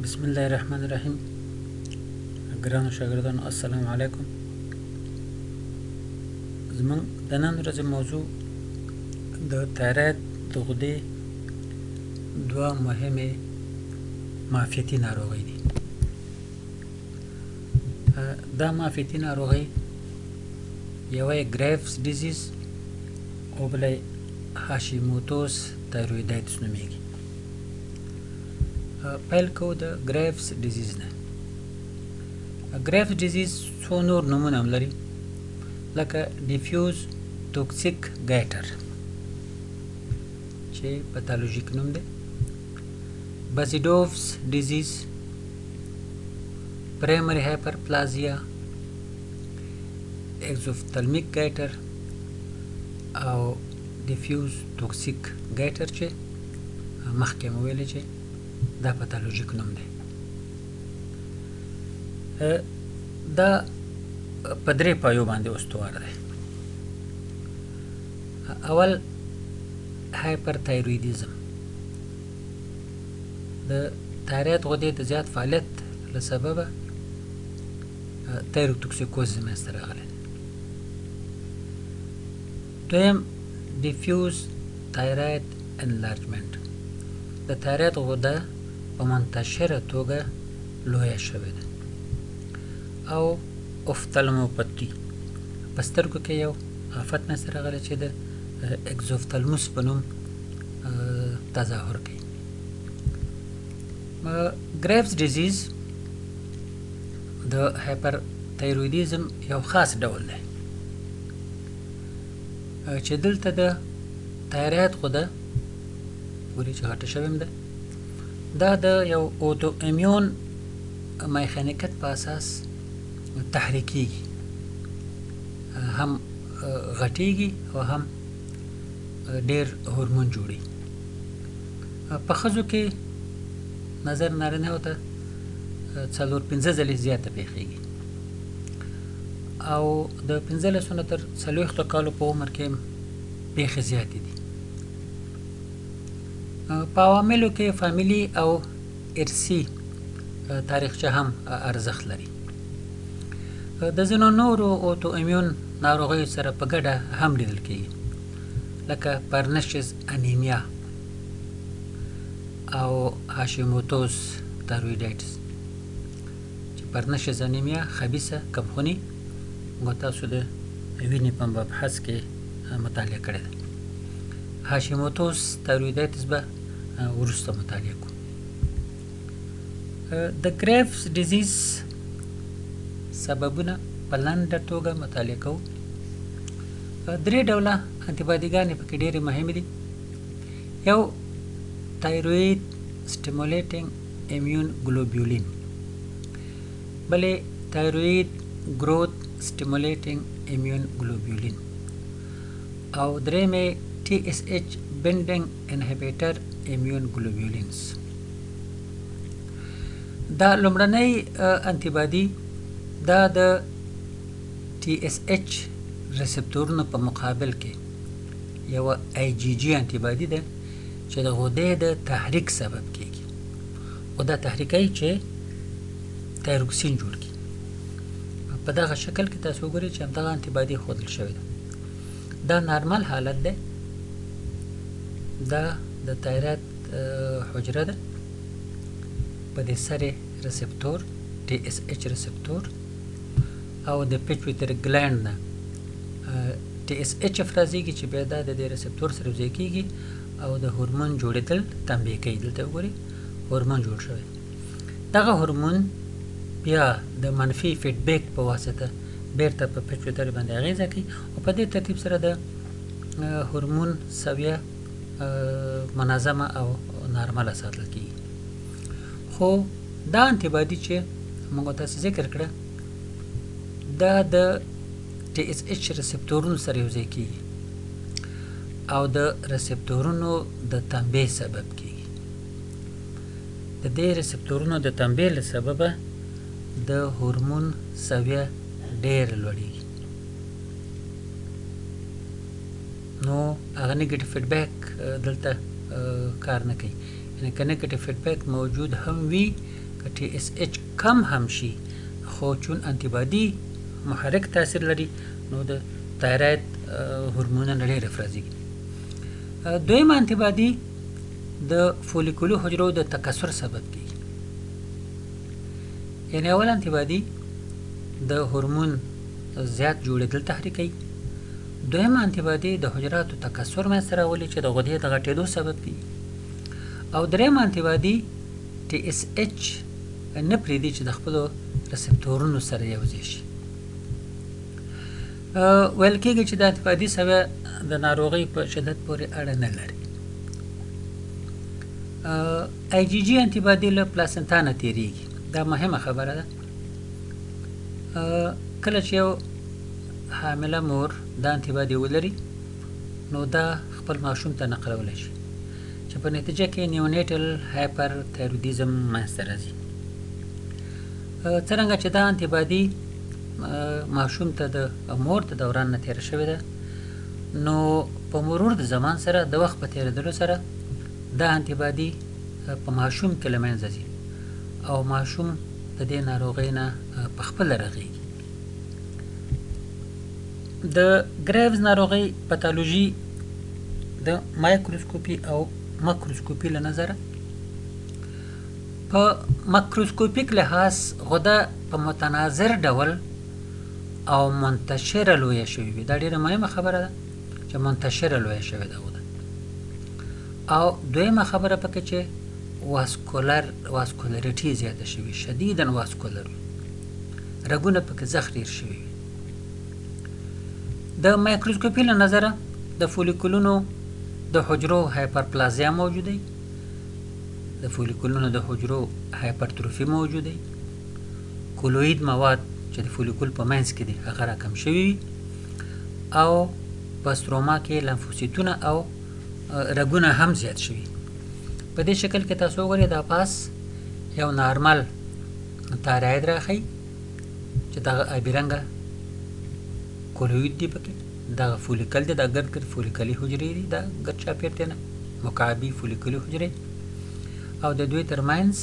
बिस्मिल्लाहिर्रहमानिर्रहीम। ګرانو شاګردانو السلام علیکم. زموږ د نن ورځې موضوع د تایرايد د غدې دوه مهمې معافیتي ناروغۍ دي. دا معافیتي ناروغۍ یوه یې ګریفز ډیزیز او بله یې هاشیموتوس تایرویدایتس نومیږي. پیل کوو د ګریفز ډیزیز نه. ګریفز ډیزیز څو نور نومونه هم لري، لکه ډیفیوز توکسیک ګایټر چې پاتالوژیک نوم دی، بازیډوفز ډیزیز، پرایمري هایپرپلازیا، اگزوفتالمیک ګایټر او ډیفیوز توکسیک ګایټر چې مخکې مو ویلې چې دا پاتالوژیک نوم دی. دا په درې پایو باندې استوار دی. اول هایپرتایرویډیزم، د تایرايد غدې د زیات فعالیت له سببه تایروتوکسیکوزس منځته راغلی. دویم ډیفیوز تایرايد انلارجمنټ، د تایرايد غده په منتشره توګه لویه شوې ده. او افتالموپاتی، په سترګو کې یو آفت منځته راغلی چې د اګزوفتالموس په نوم تظاهر کوي. ګریفز ډیزیز د هایپرتایرویډیزم یو خاص ډول دی چې دلته د تایرايد غده ګوري چې غټه شوې ده، دا د یو اوتو امیون میخانیکت په اساس تحریکیږي، هم غټیږي او هم ډیر هورمون جوړي. په ښځو کې نظر نارینه ته 4-5 ځلې زیاته پیښیږي او د 15 نه تر 40 کالو په عمر کې پیښې زیاتې دي. په عواملو کې فامیلي او ارثي تاریخچه هم ارزښت لري. د ځینو نورو اوتو امیون ناروغیو سره په ګډه هم لیدل کېږي، لکه پرنشز انیمیا او هاشیموتوس تایرویدایتس چې پرنشز انیمیا خبیثه کمخوني موږ تاسو د وینې په مبحث کې مطالعه کړې ده. هاشیموتوس تایرویدایتس به وروسته مطالعه کوو. د ګریفز ډیزیز سببونه په لنډه توګه مطالعه کوو. 3 ډوله انټيبادیګانې پکې ډېرې مهمې دي. یو تایروید سټیمولیټینګ امیون ګلوبولین، بلې تایروید ګروث سټیمولیټینګ امیون ګلوبولین او درېمې TSH بینډینګ انهبیټر امیون ګلوبولینز. دا لومړنۍ انټيبادي دا د TSH ریسپټورونو په مقابل کې یو IgG انټيبادي ده چې د غدې د تحریک سبب کیږي. غده تحریکي چې تایروکسین جوړ کړي. په دغه شکل کې تاسو وګورئ چې همدغه انټيبادي ښودل شوې ده. دا نارمل حالت ده. دا د تایرايد حجره ده، په دې سره ریسپټور TSH ریسپټور او د پیټویټری ګلانډ نه TSH افرازیږي چې بیا دا د دې ریسپټور سره یوځای کېږي او د هورمون جوړېدل تنبیه کوي. دلته وګورئ هورمون جوړ شوی. دغه هورمون بیا د منفي فیډبیک په واسطه بیرته په پیټویټری باندې اغیزه کوي او په دې ترتیب سره د هورمون سویه منظمه او نارمله ساتل کېږي. خو دا انټيبادي چې موږ تاسو ذکر کړه دا د TSH ریسپټورونو سره یوځای کېږي او د ریسپټورونو د تنبیه سبب کېږي. د دې ریسپټورونو د تنبیه له سببه د هورمون سویه ډېر لوړېږي. نو هغه نیګیټیو فیډبیک دلته کار نه کوي. یعنې که نیګیټیو فیډبیک موجود هم وي که ټي اس اچ کم هم شي خو چون انټيبادي محرک تاثیر لري نو د تایراید هورمونونه ډېر افرازېږي. دویم انټيبادي د فولیکولو حجرو د تکثر سبب کیږي. یعنی اول انټيبادي د هورمون زیات جوړېدل تحریکوي. دویم انټيبادي د حجراتو تکثر منځته راولي چې د غدې د غټېدو سبب کیږي. او دریم انټيبادي ټي اس اچ نه پرېږدي چې د خپلو رسپټورونو سره یوځای شي. ویل کېږي چې د انټيبادي سویه د ناروغۍ په شدت پورې اړه نه لري. آی جي جي انټيبادي له پلاسنتا نه تېرېږي. دا مهمه خبره ده. کله چې یو حامله مور دا انټيبادي ولري نو دا خپل ماشوم ته نقلولی شي چې په نتیجه کې نیونیټل هایپر تایرویډیزم منځته راځي. څرنګه چې دا انټيبادي ماشوم ته د مور د دوران نه تېره شوې ده نو په مرور د زمان سره د وخت په تېرېدلو سره دا انټيبادي په ماشوم کې له منځه ځي او ماشوم د دې ناروغۍ نه په خپله رغېږي. د ګریوز ناروغۍ پاتالوژي د مایکروسکوپي او ماکروسکوپي له نظره په ماکروسکوپیک لحاظ غده په متناظر ډول او منتشره لویه شوې وي. دا ډېره مهمه خبره ده چې منتشره لویه شوې ده غده. او دویمه خبره پکې چې واسکولریټي زیاته شوې، شدیداً واسکولر وي، رګونه پکې زخ ډېر شوي وي. د مایکروسکوپي له نظره د فولیکولونو د حجرو هایپرپلازیا موجوده وي، د فولیکولونو د حجرو هایپرتروفي موجوده وي، کولوید مواد چې د فولیکول په منځ کې دي هغه راکم شوي وي، او په ستروما کې لمفوسیتونه او رګونه هم زیات شوي. په دې شکل کې تاسو وګورئ دا پاس یو نارمل تایراید راښیي چې دغه آبي رنګه کولوید دی پکې، دغه فولیکل دی، دا ګرد ګرد فولیکلي حجرې دي، دا ګرد چاپېر دی نه مکعبي فولیکلي حجرې، او د دوی ترمنځ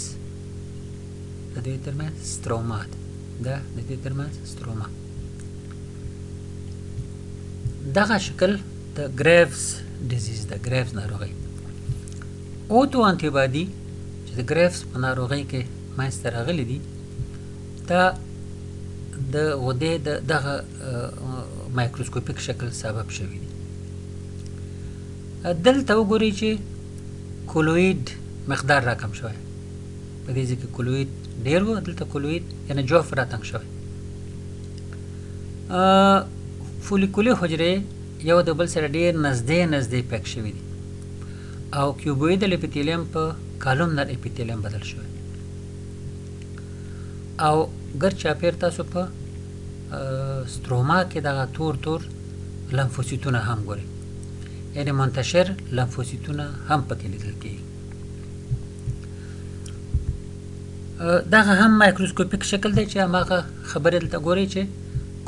ستروما ده. دا د دې ترمنځ ستروما. دغه شکل د ګریوز ډیزیز د ګریوز ناروغۍ. اوتو انټيبادي چې د ګریوز په ناروغۍ کې منځته راغلي دي دا د غدې دغه مایکروسکوپیک شکل سبب شوي دي. دلته وګورئ چې کولوید مقدار راکم شوی. په دې ځای کې کولوید ډېر و، دلته کولوید یعنې جوف راتنګ شوی. فولیکولي حجرې یو د بل سره ډېر نږدې پیک شوي دي او کیوبویدل اپیتیلیم په کالومنر اپیتیلیم بدل شوی. او ګرد چاپېر تاسو په ستروما کې دغه تور لمفوسیتونه هم ګورئ، یعنې منتشر لمفوسیتونه هم پکې لیدل کېږي. دغه هم مایکروسکوپیک شکل دی چې هماغه خبرې دلته ګورئ چې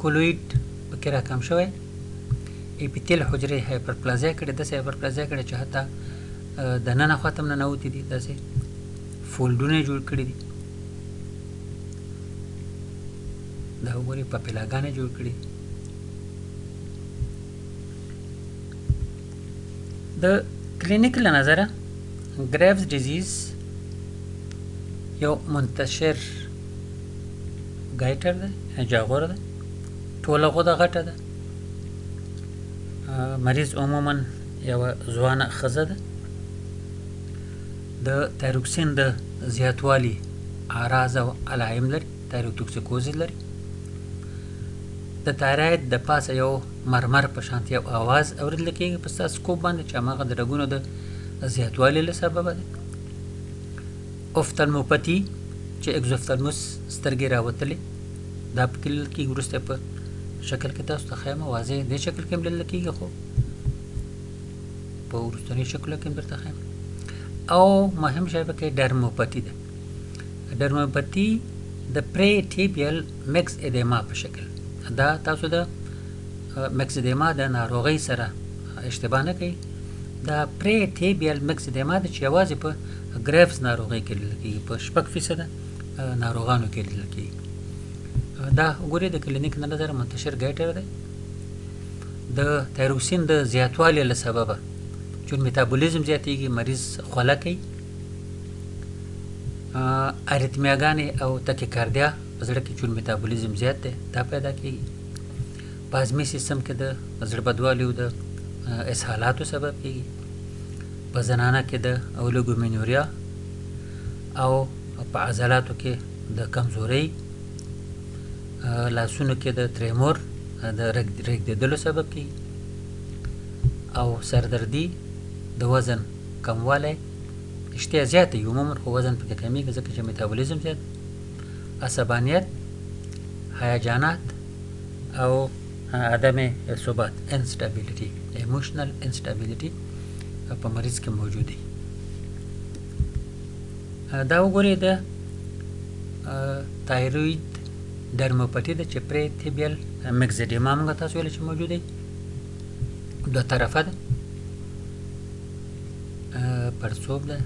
کولوید پکې راکم شوی، اپیتیل حجرې هایپرپلازیا کړې، داسې هایپرپلازیا کړې چې حتی دننه خواته هم ننوتې دي، داسې فولډونه یې جوړ کړي دي. دا وګورئ پاپیلاګانې جوړ کړي. د کلینیک له نظره ګریوز ډیزیز یو منتشر ګایټر ده، جاغور ده، ټوله غده غټه ده. مریض عموما یوه ځوانه ښځه ده. د تایروکسین د زیاتوالي اعراض او علایم لري، تایروتوکسیکوزز لري. د تایراید د پاسه یو مرمر په شانتي یو اواز اورېدل کېږي په ستاسکوپ باندې چې هماغه د رګونو د زیاتوالي له سببه دی. افتالموپتي چې اګزوفتالموس سترګې راوتلې دا پکې لیدل کېږي. وروسته په شکل کې تاسو ته ښیم، واضح دې شکل کې هم لیدل کېږي، خو په وروستني شکلو کې هم درته ښیم. او مهم شی پکې ډرموپتي ده. ډرموپتي د پری ټیبیل مکس ایدیما په شکل. دا تاسو د مکس ایدیما د ناروغۍ سره اشتباه نه کوي. دا پری ټیبیل مکس ایدیما ده چې یوازې په ګریوز ناروغۍ کې لیدل کېږي، په 6% ناروغانو کې لیدل کېږي. دا ګورې د کلینیک نه نظر منتشر ګیټر دی. د تایروکسین د زیاتوالي له سببه چون میتابولیزم زیاتېږي، مریض خوله کوي، اریتمیاګانې او تکیکاردیا په زړه کې چون میتابولیزم زیات دی دا پیدا کېږي. په هضمي سیستم کې د زړه بدوالیو د اسهالاتو سبب کېږي. په زنانه کې د اولیګومینوریا او په عضلاتو کې د کمزورۍ، لاسونو کې د تریمور د رېږدېدلو سبب کېږي، او سردردي، د وزن کموالی، اشتها زیاته وي عموما خو وزن پکې کمیږي ځکه چې میتابولیزم زیات، عصبانیت، هیجانات او عدم ثبات انسټابیلیټي، ایموشنل انسټابیلیټي په مریض کې موجود دی. دا وګورئ د تایروید ډرموپټي ده چې پرې تیبیل مګزیډیما موږ تاسو ویل چې موجود دی، دوه طرفه ده، پړسوب ده،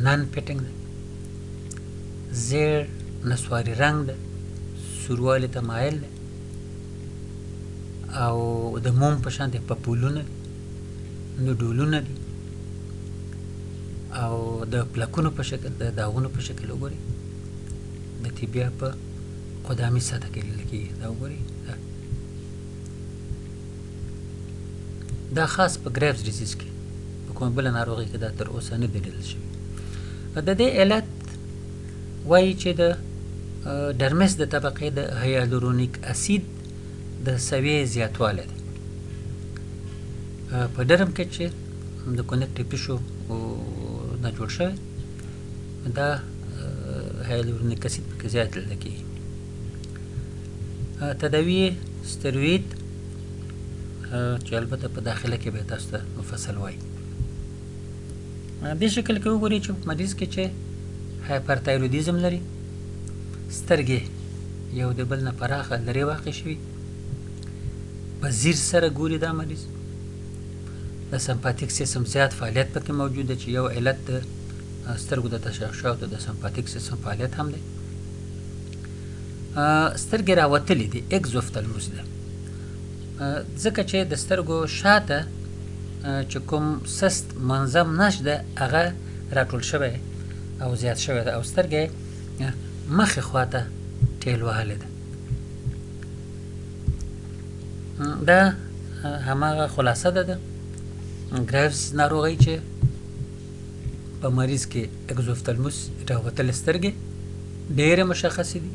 نان پیټنګ ده، زیړ نسواري رنګ ده، سوروالي ته مایل ده، او د موم په شان دي، پپولونه دي، نوډولونه دي، او د پلکونو په شکل، د داغونو په شکل وګورئ، د تیبیا په قدامي سطح کې لیدل کېږي. دا وګورئ، دا خاص په ګریفز ډیزیز کې، په کومه بله ناروغۍ کې دا تر اوسه نه دی لیدل شوي. د دې علت وایي چې د ډرمس د طبقې د هیالورونیک اسید د سویې زیاتوالی دی. په ډرم کې چې د کنیکټیو ټیشو نه جوړ شوی، دا هیالورونیک اسید پکې زیات لیدل کېږي. تداوی ستروید چې البته په داخله کې به تاسو ته مفصل وایي. دې شکل کې وګورئ چې مریض کې چې هایپرتایرویډیزم لري، سترګې یو د بل نه پراخه لرې واقع شوي، په ځیر سره ګوري دا مریض، د سمپاتیک سیستم زیات فعالیت پکې موجود دی چې یو علت د سترګو د تشعشعاتو د سمپاتیک سیستم فعالیت هم دی. سترګې راوتلې دي، اګزوفتالموس ده، ځکه چې د سترګو شاته چې کوم سست منظم نش ده هغه راټول شوی او زیات شوی ده، او سترګې مخې خواته ټیل وهلې ده. دا هماغه خلاصه ده د ګریفز ناروغۍ چې په مریض کې اګزوفتالموس راوتلې سترګې ډېرې مشخصې دي،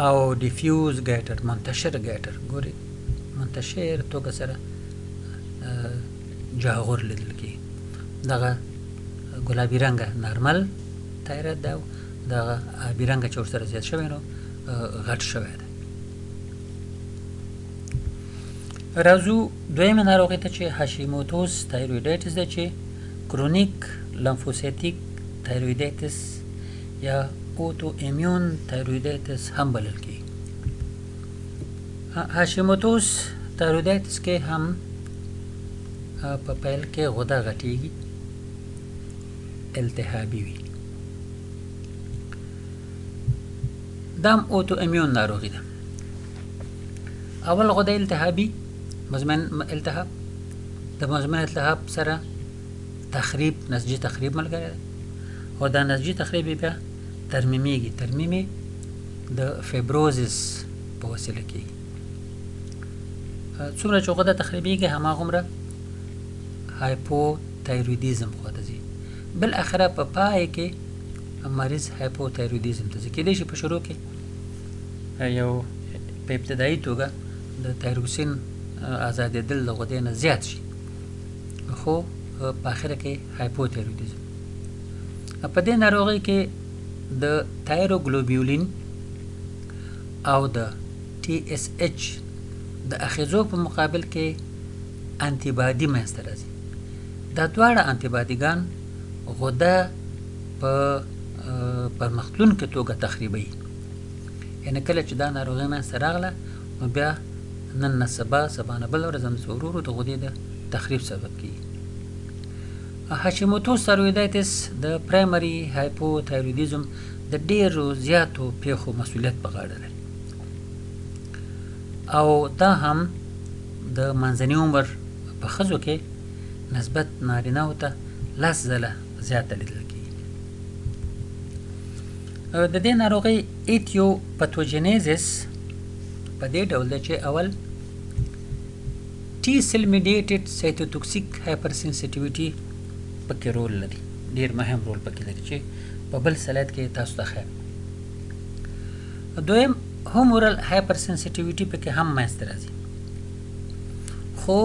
او ډیفیوز ګیټر، منتشر ګیټر، ګورئ منتشر توګه سره جاغور لیدل کېږي. دغه ګلابي رنګه نارمل تایروید ده، او دغه آبي رنګه چې ورسره زیات شوی نو غټ شوی ده. راځو دویمه ناروغۍ ته چې هاشیموتوس تایرویډایټس ده، چې کرونیک لمفوسیټیک تایرویډایټس یا اوتو ایمیون تایرویډایټس هم بلل کېږي. هاشیموتوس تایرویډایټس کې هم په پیل کې غده غټېږي، التهابي وي. دا هم اوتو ایمیون ناروغي ده. اول غده التهابي، مزمن التهاب، د مزمن التهاب سره تخریب، نسجي تخریب ملګری ده، او دا نسجي تخریب بیا ترمیمیږي، ترمیمې د فیبروزس په وسیله کېږي. څومره چې غده تخریبېږي هماغومره هایپوتایرویډیزم خواته ځي. بالاخره په پای کې مریض هایپوتایرویډیزم ته ځي. کېدای شي په شروع کې یو په ابتدایي توګه د تایروکسین ازادېدل د غدې نه زیات شي، خو په اخره کې هایپوتایرویډیزم. په دې ناروغۍ کې د تایروګلوبیولین او د ټي اس اچ د اخیزو په مقابل کې انټي باډي منځته راځي. دا دواړه انټي باډیګان غده په پرمختلونکې توګه تخریبوي. یعنې کله چې دا ناروغي منځته راغله نو بیا نن نه سبا، سبا نه بله ورځ همداسې ورو ورو د غدې د تخریب سبب کېږي. هاشیموتوس تایرویدایتس د پرایمري هایپوتایرویډیزم د ډیرو زیاتو پیښو مسؤلیت په غاړه لري او دا هم د منځني عمر په ښځو کې نسبت نارینه‌و ته 10 ځله زیاته لیدل کېږي. د دې ناروغۍ ایتیوپاتوجینیزس په دې ډول ده چې اول ټي سیل میډیټډ سایتوتوکسیک هایپرسنسټیویټي پکې رول لري، ډیر مهم رول پکې لري چې په بل سلاید کې تاسو ته ښایم. دویم هومورال هایپرسنسټیویټي پکې هم منځته راځي، خو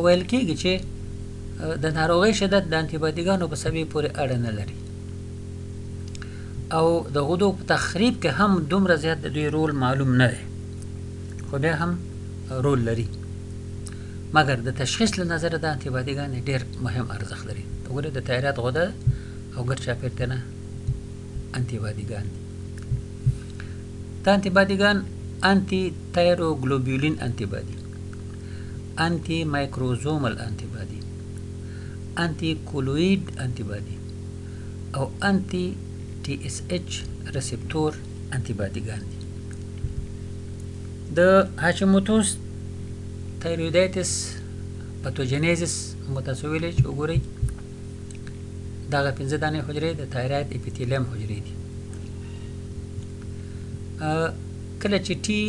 ویل کېږي چې د ناروغۍ شدت د انټيبادیګانو په سبب پورې اړه نه لري او د غدو په تخریب کې هم دومره زیات د دوی رول معلوم نه دی، خو بیا هم رول لري، مګر د تشخیص له نظره د انټيبادیګان ډیر مهم ارزښت لري. وګوره د تایراید غده او ګر چاپیرته نه انټيبادیګان دي. دا انټيبادیګان انټي تایروګلوبولین انټيبادي، انټي مایکروزومل انټيبادي، انټي کولوئید انټيبادي او انټي ټي اس ایچ ریسپټور انټيبادیګان دي. د هاشیموتوس تایرویدایتس پاتوجینیزس متاسو ویلې چې وګورئ دغه 15 دانې حجرې د تایراید اپیتیلیم حجرې دي. کله چې ټي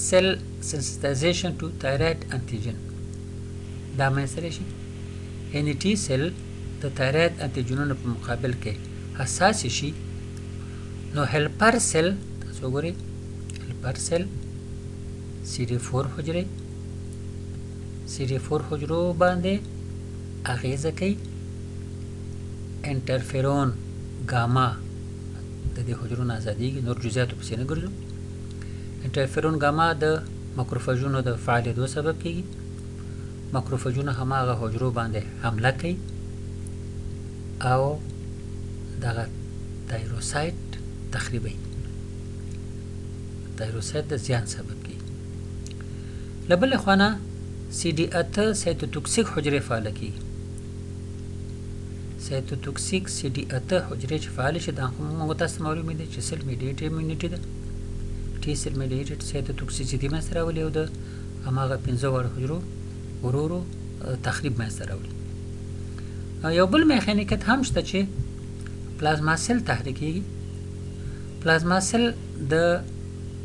سیل سنسټایزیشن ټو تایراید انټیجن دا منځته شي، یعنې ټي سیل د تایراید انټیجنونو په مقابل کې حساس شي، نو هیلپر سیل تاسو وګورئ هیلپر سیل CD4 حجرې CD4 حجرو باندې اغیزه کوي، انټرفیرون ګاما د دې حجرو نه ازادېږي، نور جزئیاتو پسې نه ګرځو. انټرفیرون ګاما د ماکروفاجونو د فعالیدو سبب کېږي، ماکروفاجونه هماغه حجرو باندې حمله کوي او دغه تایروسایت تخریبوي، تایروسایت د زیان سبب کېږي. له بلې خوا نه CD8 سایتوتوکسیک حجرې فعاله کېږي. سایتوتوکسیک CD8 حجرې چې فعاله شي دا هم موږ تاسو ته معلومه دي چې سیل میډیټډ امیونټي ده، ټي سیل میډیټډ سایتوتوکسیسیټي منځته راولي او د هماغه 15 وړ حجرو ورو تخریب منځته راولي. یو بل میخانیکت هم شته چې پلازما سیل تحریکېږي. پلازما سیل د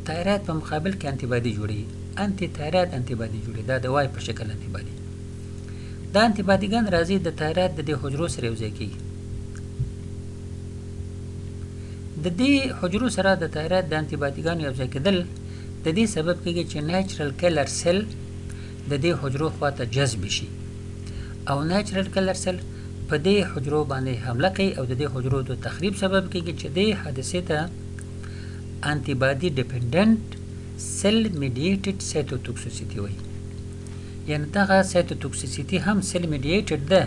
تایراید په مقابل کې انټيبادي جوړوي، انټي تایراید انټيبادي جوړوي، دا د وای په شکل انټيبادي. دا انټيبادیګان راځي د تایراید د دې حجرو سره یوځای کېږي. د دې حجرو سره د تایراید د انټيبادیګانو یوځای کېدل د دې سبب کېږي چې نیچرل کلر سیل د دې حجرو خواته جذب شي او نیچرل کلر سیل په دې حجرو باندې حمله کوي او د دې حجرو د تخریب سبب کېږي چې دې حادثې ته انټيبادي ډیپندنت سیل میډیټډ سایتوتوکسیسیټي وایي. یعنې دغه سایتوتوکسیسیټي هم سیل میډیټډ ده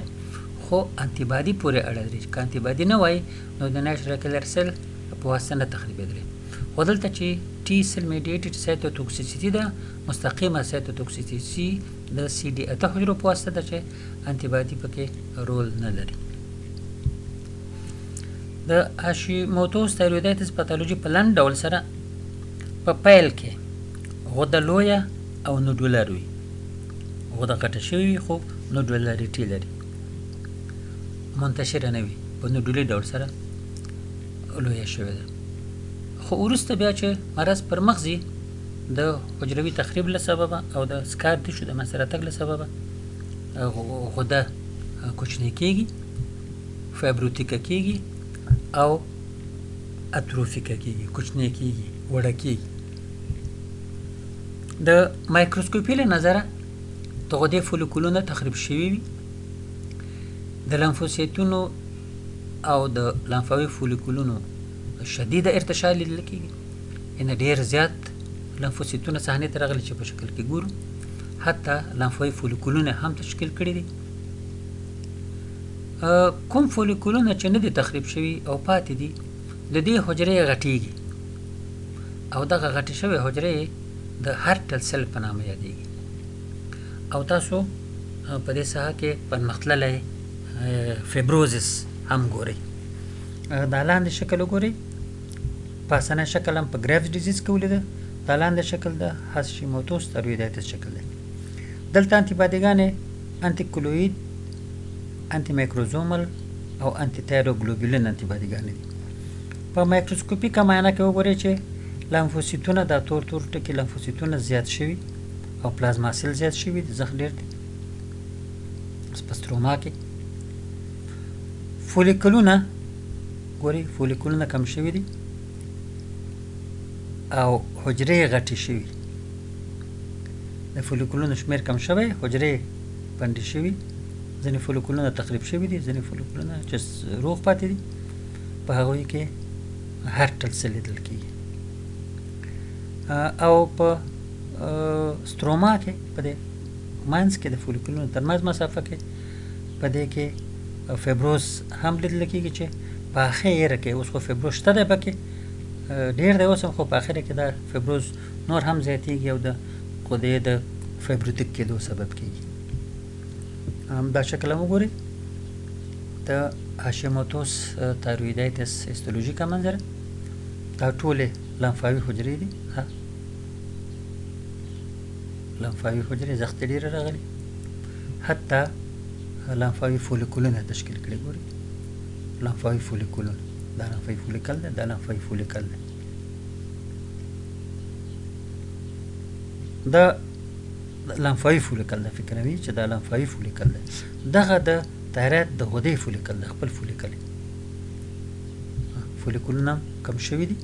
خو انټيبادي پورې اړه لري، که انټيبادي نه وای نو د نیچرل کلر سیل په واسطه نه تخریبېدلی. خو دلته چې ټي سیل میډیټډ سایتوتوکسیسیټي ده، مستقیمه سایتوتوکسیسیټي د CD8 حجرو په واسطه ده چې انټيبادي پکې رول نه لري. د هاشیموتوس تایرویدایتس پاتولوژي په لنډ ډول سره په پیل کې غده لویه او نوډولر وي، غده غټه شوې وي خو نوډولاریټي لري، منتشره نه وي، په نوډولي ډول سره لویه شوې ده. خو وروسته بیا چې مرض پر مخ ځي د حجروي تخریب له سببه او د سکار ټیشو د منځته راتګ له سببه غده کوچنۍ کېږي، فایبروتیکه کېږي او اتروفیکه کېږي، کوچنۍ کېږي، وړه کېږي. د مایکروسکوپي له نظره د غدې فولیکولونه تخریب شوي وي، د لمفوسیتونو او د لمفاوي فولیکولونو شدیده ارتشا لیدل کېږي، یعنې ډېر زیات لمفوسیتونه صحنې ته راغلي چې په شکل کې ګورو، حتی لمفاوي فولیکولونه هم تشکیل کړي دي. کوم فولیکولونه چې نه دي تخریب شوي او پاتې دي د دې حجرې غټېږي او دغه غټې شوې حجرې د هرټل سیل په نامه یادېږي او تاسو په دې ساحه کې پرمختللی فیبروزس هم ګوري. دا لاندې شکل وګورئ، پاسنی شکل هم په ګریفز ډیزیز کې ولیده، دا لاندې شکل د هاشیموتوس تایرویدایتس شکل دی. دلته انتیبادیګانې انټي کولوید، انټي مایکروزومل او انټي تایروګلوبولین انتیبادیګانې دي. په مایکروسکوپیکه معاینه کې وګورئ چې لمفوسیتونه دا تور تور ټکي لمفوسیتونه زیات شوي او پلازما سیل زیات شوي دي، زخم ډېر دي په ستروما کې. فولیکلونه ګورئ، فولیکلونه کم شوي دي او حجرې غټې شوي. د فولیکلونو شمېر کم شوی، حجرې بندې شوي، ځینې فولیکلونه تخریب شوي دي، ځینې فولیکلونه چې روغ پاتې دي په هغوی کې هرټل سیل لیدل کېږي. او په ستروما کې په دې منځ کې د فولیکلونو ترمنځ مسافه کې په دې کې فیبروز هم لیدل کېږي چې په اخره کې اوس خو فیبروز شته دی پکې ډېر دی اوس هم، خو په اخره کې دا فیبروز نور هم زیاتېږي او د خودې د فیبروتیک کېدو سبب کېږي. دا شکل هم وګورئ، د هاشیموتوس تایرویدایتس هیستولوژیکه منظره، دا ټولې لمفاوي حجرې دي، لمفاوي حجرې زښتې ډېره راغلي، حتی لمفاوي فولیکولونه تشکیل کړي. ګورئ لمفاوي فولیکولونه، دا لمفاوي فولیکل دی، دا لمفاوي فولیکل دی. دا لمفاوي فولیکل دی، فکروي چې دا لمفاوي فولیکل دی. دغه د تایراید د غدې فولیکل دی، خپل فولیکل دی. فولیکولونه کم شوي دي،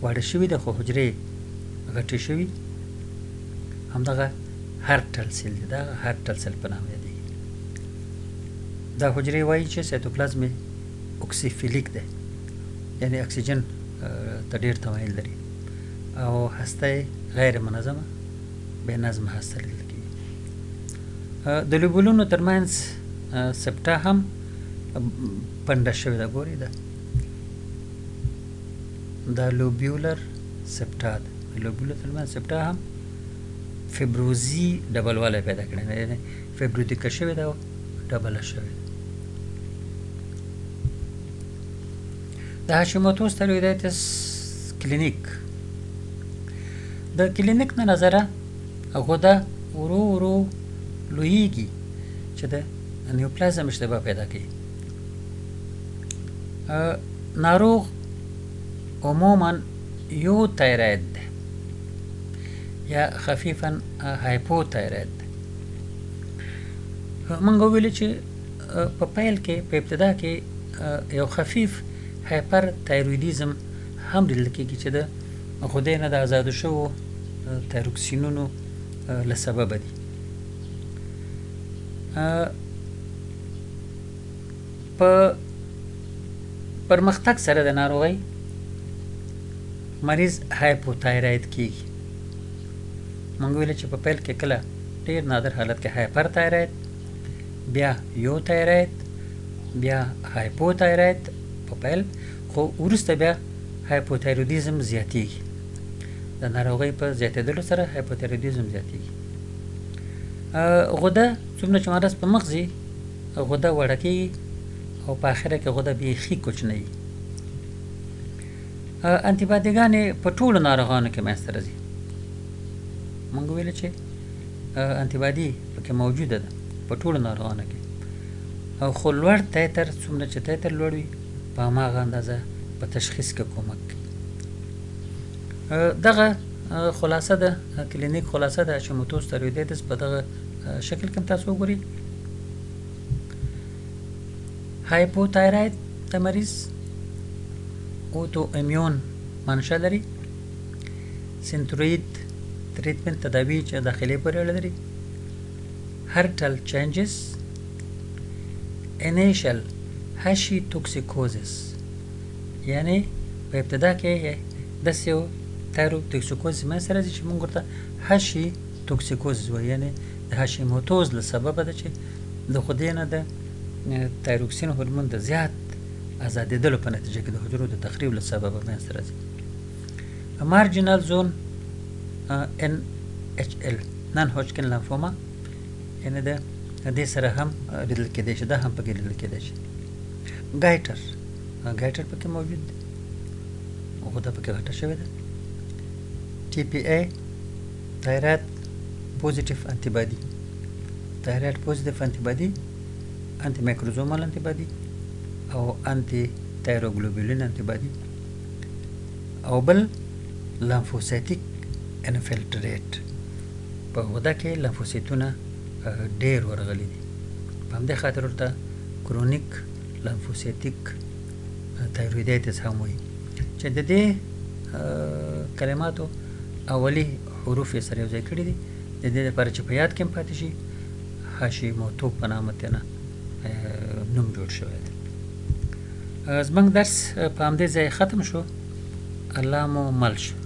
واړه شوي دي، خو حجرې غټې شوي. همدغه هرټل سیل دی، دا هرټل سیل په نامه یادېږي. دا حجرې وایي چې سایتوپلازم اوکسیفیلیک دی، یعنې اکسیجن ته ډېر تمایل لري، او هسته یې غیر منظمه بې نظمه هسته لیدل کېږي. د لوبولونو ترمنځ سپټا هم پنډه شوې ده. ګورئ دا لوبیولر سپټا ده، د لوبولو ترمنځ سپټا هم فیبروزي ډبلوالی پیدا کړی دی، یعنې فیبروتیکه شوې ده او ډبله شوې ده. د هاشیموتوس تایرویدایتس کلینیک، د کلینیک نه نظره غده ورو ورو لویږي چې د نیوپلازم اشتباه پیدا کوي. ناروغ عموما یو تایراید ده یا خفیفا هایپو تایراید ده. موږ ویلي چې په پیل کې په ابتدا کې یو خفیف هایپر تایرویدیزم هم لیدل کېږي چې د غدې نه د ازادو شوو تایروکسینونو له سببه دي. په پرمختګ سره د ناروغۍ مریض هایپوتایراید کېږي. موږ ویل چې په پیل کې کله ډېر نادر حالت کې هایپر تایراید، بیا یو تایراید، بیا هایپوتایراید په پیل، خو وروسته بیا هایپوتایرویدیزم زیاتېږي. د ناروغۍ په زیاتېدلو سره هایپوتایرویدیزم زیاتېږي. غده څومره چې مرض په مخ ځي، غده وړه کېږي او په اخره کې غده بیخي کوچنۍ. انټیبادیګانې په ټولو ناروغانو کې منځته راځي. موږ ویل چې انټیبادي پکې موجوده ده په ټولو ناروغانو کې، خو لوړ تیتر څومره چې تیتر لوړ وي په هماغه اندازه په تشخیص کې کومک کوي. دغه خلاصه ده کلینیک خلاصه ده هاشیموتوس تایرویدایتس په دغه شکل کې تاسو وګورئ. هایپوتایراید د مریض اوتو امیون منشأ لري. سنتروید تریټمنټ تداوی چې داخلي پورې اړه لري. هرټل چینجز، انیشل هاشي توکسیکوزس، یعنی په ابتدا کې داسې یو تایروتوکسیکوزس منځته راځي چې موږ ورته هاشي توکسیکوزس وایو، یعنې د هاشیموتوز له سببه ده چې د خودې نه د تایروکسین هورمون د زیات ازادېدلو په نتیجه کې د حجرو د تخریب له سببه منځته راځي. مارجینال زون NHL نان هوجکن لمفوما، یعنې د دې سره هم لیدل کېدای شي، دا هم پکې لیدل کېدای شي. ګایټر پکې موجود دی، غده پکې غټه شوې ده. ټي پي ای تایراید پوزیټیف انټي بادي، انټي مایکروزومال انټي بادي او انټي تایروګلوبولین انټي بادي، او بل لامفوسایټیک انفلټریټ. په غده کې لامفوسایټونه ډېر ورغلي دي، په همدې خاطر ورته کرونیک لامفوسایټیک تایرویدایټس هم وایي، چې د دې کلماتو اولی حروف یې سره یو ځای کړي دي، د دې لپاره چې په یاد کې هم پاتې شي. هاشیموتو په نامه تېنه نوم جوړ شوی دی. زموږ درس په همدې ځای ختم شو. الله مو مل شو.